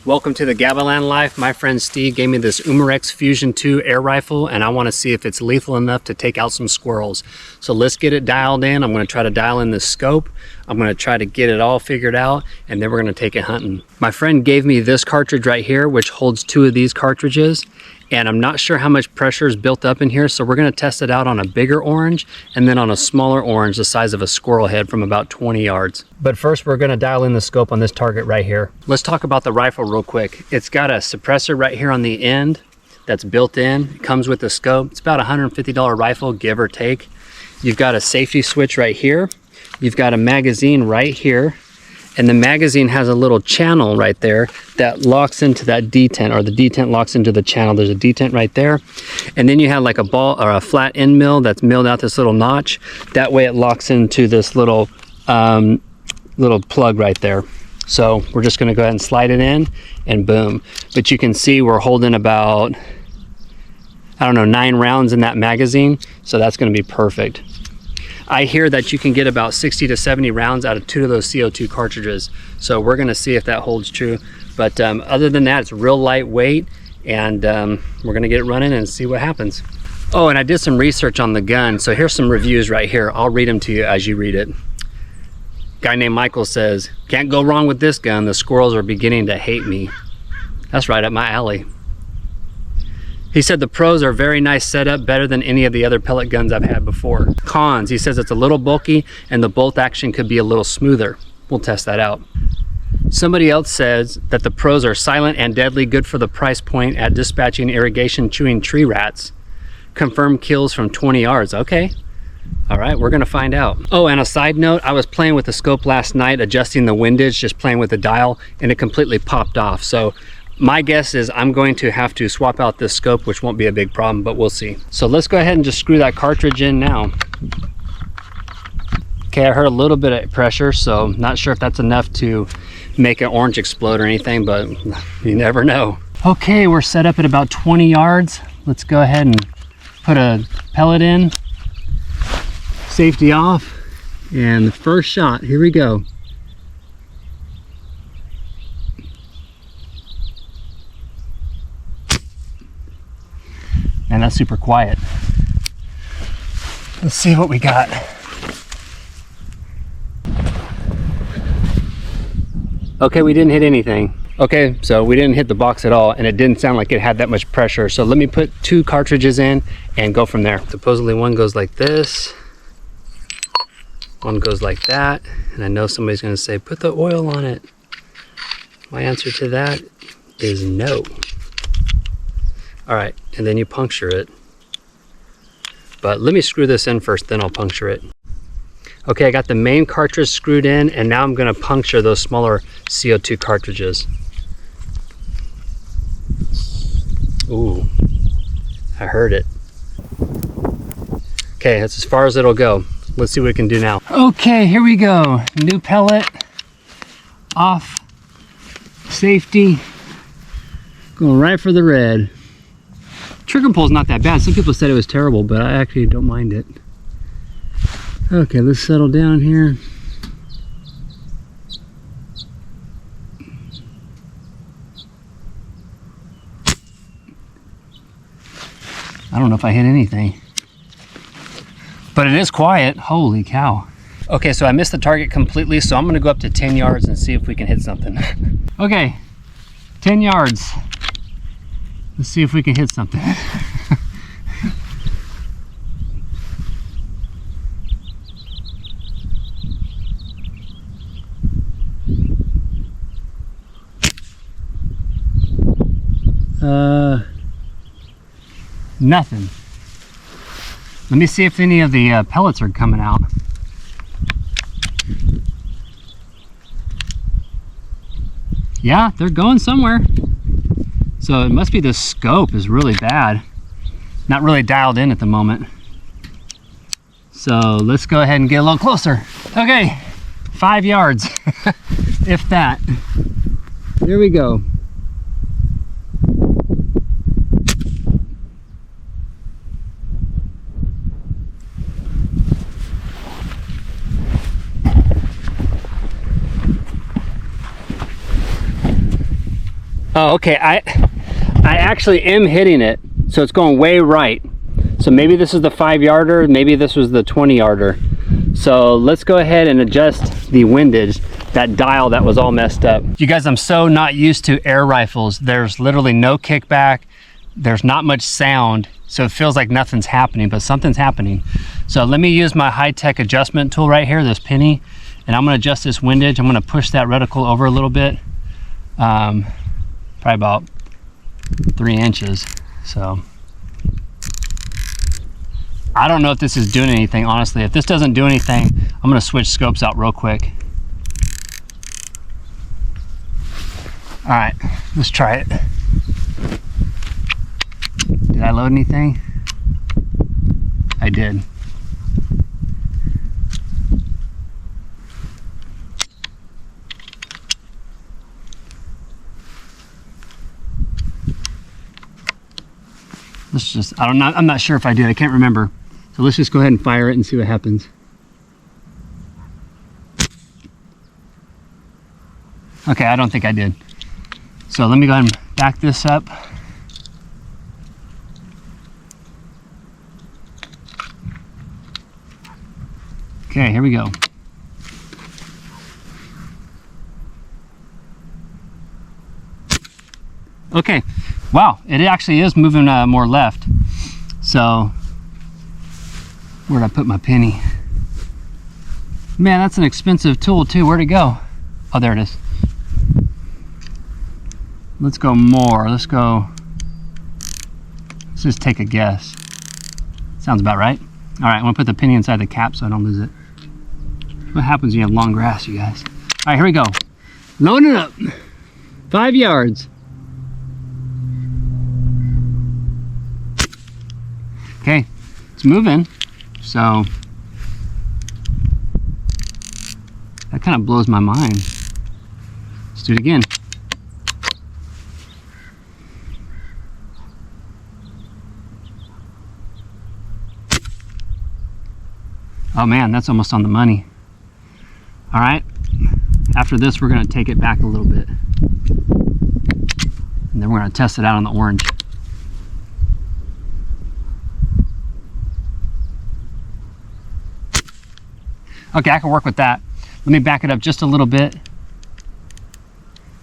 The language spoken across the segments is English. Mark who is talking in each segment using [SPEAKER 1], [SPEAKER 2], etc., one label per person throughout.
[SPEAKER 1] Welcome to the Gavilan Life. My friend Steve gave me this Umarex Fusion 2 air rifle, and I want to see if it's lethal enough to take out some squirrels. So let's get it dialed in. I'm going to try to dial in the scope. I'm going to try to get it all figured out, and then we're going to take it hunting. My friend gave me this cartridge right here, which holds 2 of these cartridges, and I'm not sure how much pressure is built up in here, so we're going to test it out on a bigger orange and then on a smaller orange the size of a squirrel head from about 20 yards. But first we're going to dial in the scope on this target right here. Let's talk about the rifle real quick. It's got a suppressor right here on the end that's built in. It comes with the scope. It's about a $150 rifle, give or take. You've got a safety switch right here. You've got a magazine right here. And the magazine has a little channel right there that locks into that detent, or the detent locks into the channel. There's a detent right there. And then you have like a ball or a flat end mill that's milled out this little notch. That way it locks into this little plug right there. So we're just gonna go ahead and slide it in and boom. But you can see we're holding about, I don't know, 9 rounds in that magazine. So that's gonna be perfect. I hear that you can get about 60 to 70 rounds out of 2 of those CO2 cartridges. So we're gonna see if that holds true. But other than that, it's real lightweight, and we're gonna get it running and see what happens. Oh, and I did some research on the gun. So here's some reviews right here. I'll read them to you as you read it. Guy named Michael says, "Can't go wrong with this gun. The squirrels are beginning to hate me." That's right up my alley. He said the pros are very nice setup, better than any of the other pellet guns I've had before. Cons, he says it's a little bulky and the bolt action could be a little smoother. We'll test that out. Somebody else says that the pros are silent and deadly, good for the price point at dispatching irrigation chewing tree rats. Confirmed kills from 20 yards. Okay. All right, we're gonna find out. Oh, and a side note, I was playing with the scope last night, adjusting the windage, just playing with the dial, and it completely popped off. So my guess is I'm going to have to swap out this scope, which won't be a big problem, but we'll see. So let's go ahead and just screw that cartridge in now. Okay, I heard a little bit of pressure, so not sure if that's enough to make an orange explode or anything, but you never know. Okay, we're set up at about 20 yards. Let's go ahead and put a pellet in. Safety off, and the first shot, here we go. Man, that's super quiet. Let's see what we got. Okay, we didn't hit anything. Okay, so we didn't hit the box at all, and it didn't sound like it had that much pressure. So let me put 2 cartridges in and go from there. Supposedly one goes like this, one goes like that, and I know somebody's gonna say, put the oil on it. My answer to that is no. All right, and then you puncture it. But let me screw this in first, then I'll puncture it. Okay, I got the main cartridge screwed in, and now I'm gonna puncture those smaller CO2 cartridges. Ooh, I heard it. Okay, that's as far as it'll go. Let's see what we can do now. Okay, here we go. New pellet, off, safety, going right for the red. Trigger pull's not that bad. Some people said it was terrible, but I actually don't mind it. Okay, let's settle down here. I don't know if I hit anything, but it is quiet. Holy cow. Okay, so I missed the target completely, so I'm gonna go up to 10 yards and see if we can hit something. Okay, 10 yards. Let's see if we can hit something. Nothing. Let me see if any of the pellets are coming out. Yeah, they're going somewhere. So it must be the scope is really bad. Not really dialed in at the moment. So let's go ahead and get a little closer. Okay, 5 yards, if that. There we go. Oh, okay, I actually am hitting it, so it's going way right. So maybe this is the 5-yarder, maybe this was the 20-yarder. So let's go ahead and adjust the windage, that dial that was all messed up. You guys, I'm so not used to air rifles. There's literally no kickback. There's not much sound, so it feels like nothing's happening, but something's happening. So let me use my high-tech adjustment tool right here, this penny, and I'm gonna adjust this windage. I'm gonna push that reticle over a little bit, probably about 3 inches. So I don't know if this is doing anything, honestly. If this doesn't do anything, I'm gonna switch scopes out real quick. All right, let's try it. Did I load anything? I did. Let's just, I'm not sure if I did, I can't remember. So let's just go ahead and fire it and see what happens. Okay, I don't think I did. So let me go ahead and back this up. Okay, here we go. Okay, wow, it actually is moving more left. So, where'd I put my penny? Man, that's an expensive tool too. Where'd it go? Oh, there it is. Let's go more. Let's just take a guess. Sounds about right. All right, I'm gonna put the penny inside the cap so I don't lose it. What happens when you have long grass, you guys? All right, here we go. Loading it up. 5 yards. Okay, it's moving. So that kind of blows my mind. Let's do it again. Oh man, that's almost on the money. All right, after this, we're gonna take it back a little bit. And then we're gonna test it out on the orange. Okay, I can work with that. Let me back it up just a little bit.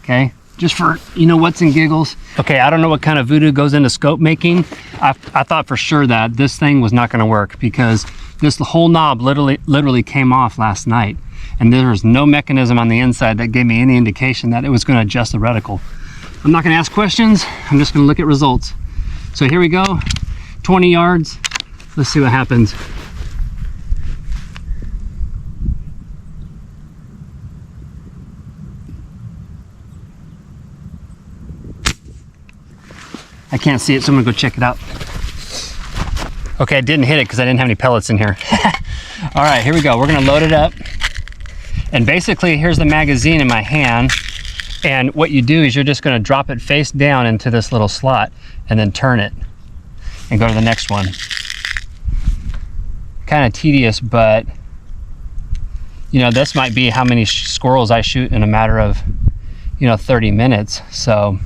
[SPEAKER 1] Okay, just for, you know, what's in giggles. Okay, I don't know what kind of voodoo goes into scope making. I thought for sure that this thing was not gonna work because this whole knob literally came off last night, and there was no mechanism on the inside that gave me any indication that it was gonna adjust the reticle. I'm not gonna ask questions, I'm just gonna look at results. So here we go, 20 yards. Let's see what happens. I can't see it, so I'm gonna go check it out. Okay, I didn't hit it because I didn't have any pellets in here. All right, here we go. We're gonna load it up. And basically, here's the magazine in my hand. And what you do is you're just gonna drop it face down into this little slot and then turn it and go to the next one. Kind of tedious, but you know, this might be how many squirrels I shoot in a matter of, you know, 30 minutes. So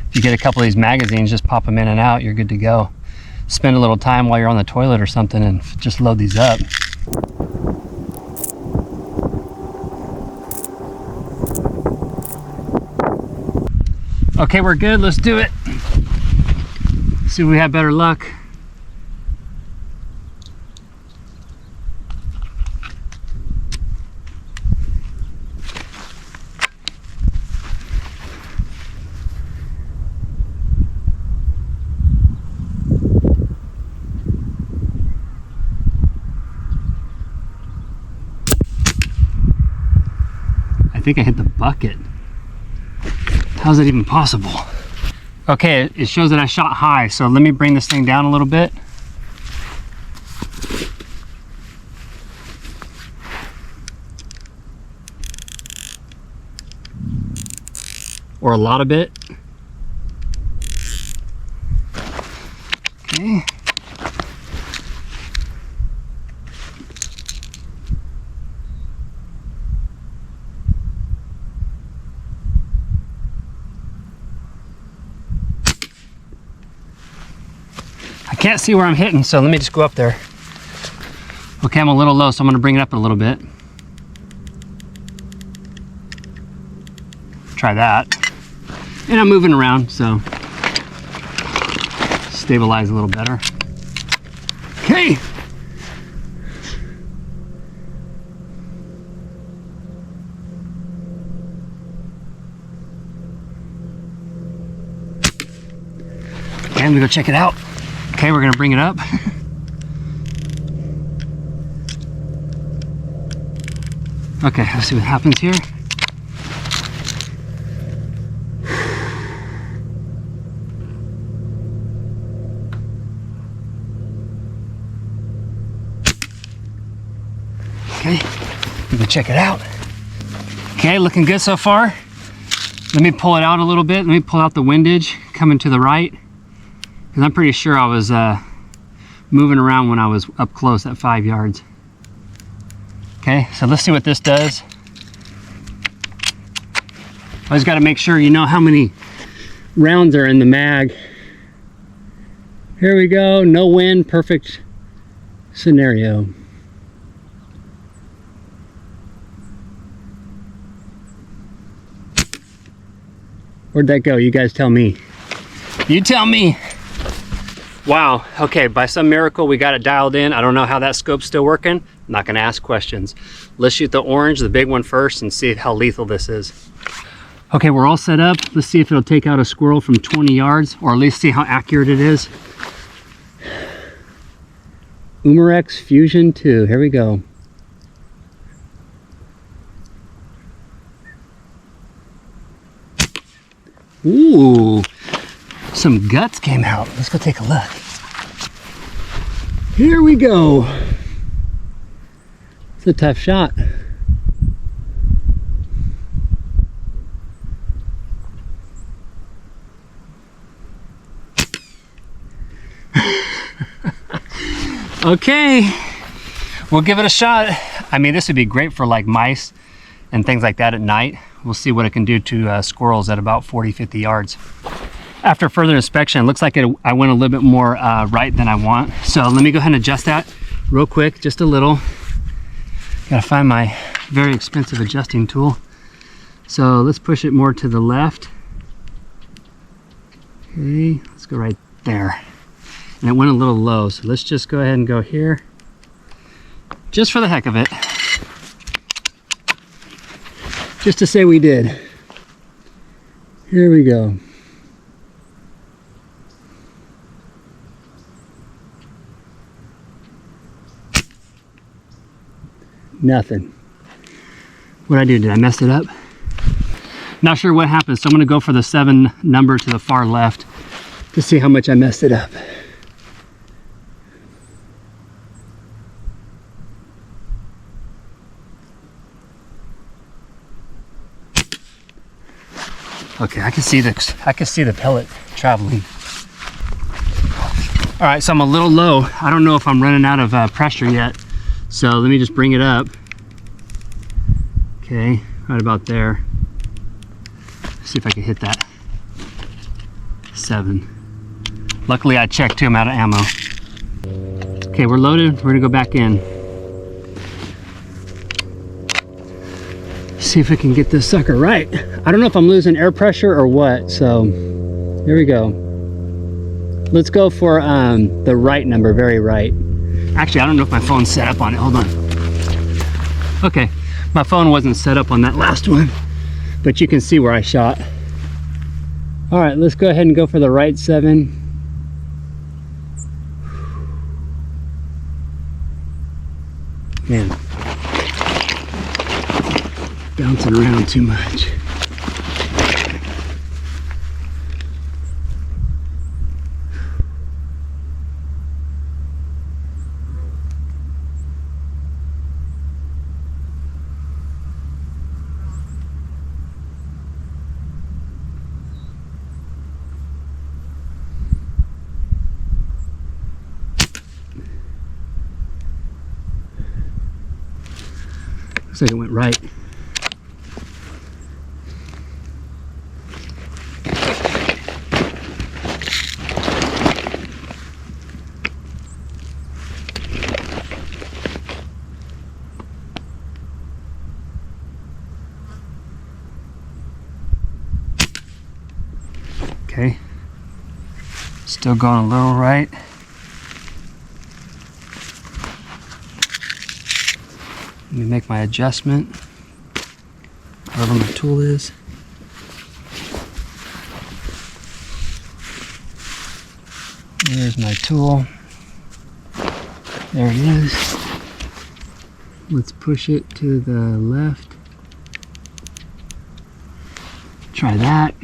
[SPEAKER 1] if you get a couple of these magazines, just pop them in and out, you're good to go. Spend a little time while you're on the toilet or something and just load these up. Okay, we're good, let's do it. See if we have better luck. I think I hit the bucket. How's that even possible? Okay, it shows that I shot high, so let me bring this thing down a little bit. Or a lot of it. Okay. can't see where I'm hitting, so let me just go up there. Okay, I'm a little low, so I'm gonna bring it up a little bit. Try that. And I'm moving around, so stabilize a little better. Okay. Okay, I'm gonna go check it out. Okay, we're gonna bring it up. Okay, let's see what happens here. Okay, we can check it out. Okay, looking good so far. Let me pull it out a little bit. Let me pull out the windage coming to the right, because I'm pretty sure I was moving around when I was up close at 5 yards. Okay, so let's see what this does. Always got to make sure you know how many rounds are in the mag. Here we go, no wind, perfect scenario. Where'd that go? You guys tell me. You tell me. Wow, okay, by some miracle we got it dialed in. I don't know how that scope's still working. I'm not gonna ask questions. Let's shoot the orange, the big one first, and see how lethal this is. Okay, we're all set up. Let's see if it'll take out a squirrel from 20 yards, or at least see how accurate it is. Umarex Fusion 2, here we go. Ooh, some guts came out. Let's go take a look. Here we go. It's a tough shot. Okay, we'll give it a shot. I mean, this would be great for like mice and things like that at night. We'll see what it can do to squirrels at about 40-50 yards. After further inspection, it looks like I went a little bit more right than I want. So let me go ahead and adjust that real quick, just a little. Gotta find my very expensive adjusting tool. So let's push it more to the left. Okay, let's go right there. And it went a little low, so let's just go ahead and go here. Just for the heck of it. Just to say we did. Here we go. Nothing. What'd I do? Did I mess it up? Not sure what happened, so I'm gonna go for the 7 number to the far left to see how much I messed it up. Okay, I can see the pellet traveling. All right, so I'm a little low. I don't know if I'm running out of pressure yet. So let me just bring it up. Okay, right about there. See if I can hit that. 7. Luckily I checked too, I'm out of ammo. Okay, we're loaded. We're gonna go back in. See if we can get this sucker right. I don't know if I'm losing air pressure or what, so here we go. Let's go for the right number, very right. Actually, I don't know if my phone's set up on it. Hold on. Okay, my phone wasn't set up on that last one, but you can see where I shot. All right, let's go ahead and go for the right 7. Man, bouncing around too much. Looks like it went right. Okay. Still going a little right. Let me make my adjustment. Wherever my tool is. There's my tool. There it is. Let's push it to the left. Try that.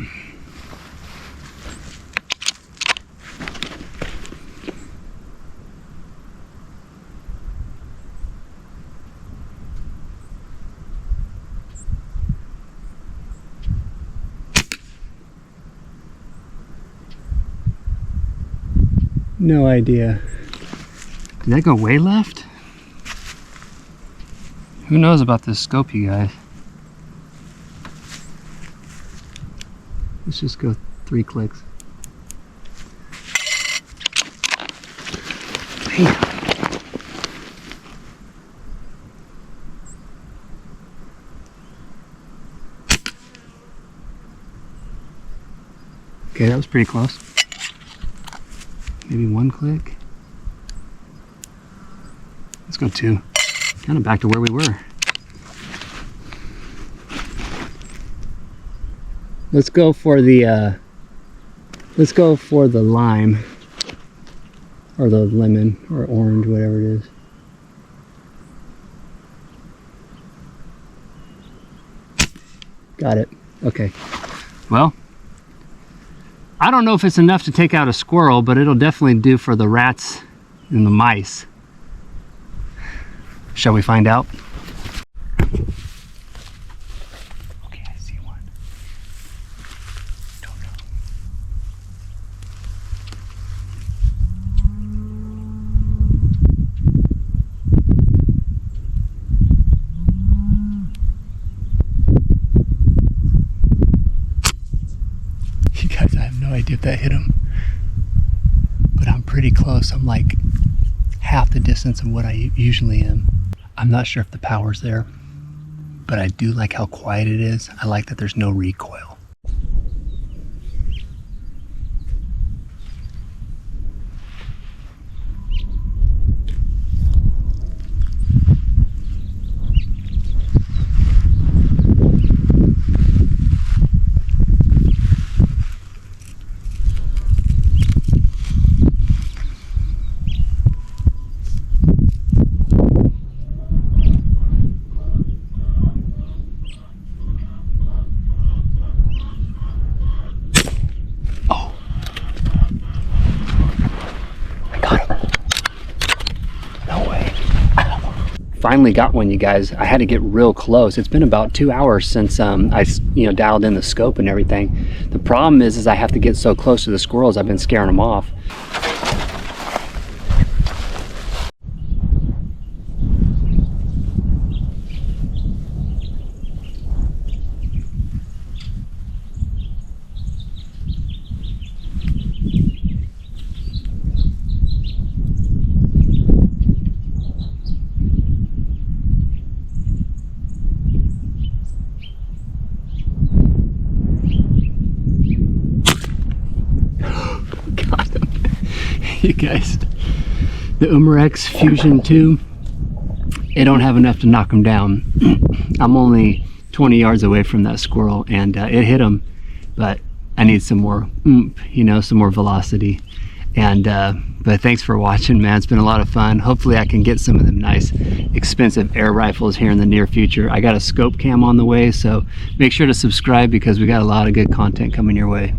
[SPEAKER 1] No idea. Did that go way left? Who knows about this scope, you guys? Let's just go 3 clicks. Bam. Okay, that was pretty close. Maybe 1 click. Let's go 2. Kind of back to where we were. Let's go for the lime or the lemon or orange, whatever it is. Got it. Okay. Well, I don't know if it's enough to take out a squirrel, but it'll definitely do for the rats and the mice. Shall we find out? Okay, I see one. Don't know. You guys, I have no idea if that hit him, but I'm pretty close. I'm like half the distance of what I usually am. I'm not sure if the power's there, but I do like how quiet it is. I like that there's no recoil. Finally got one, you guys. I had to get real close. It's been about 2 hours since I dialed in the scope and everything. The problem is I have to get so close to the squirrels. I've been scaring them off. You guys, the Umarex Fusion 2, it don't have enough to knock them down. I'm only 20 yards away from that squirrel, and it hit him, but I need some more oomph, some more velocity. And but thanks for watching, man. It's been a lot of fun. Hopefully I can get some of them nice expensive air rifles here in the near future. I got a scope cam on the way, so make sure to subscribe because we got a lot of good content coming your way.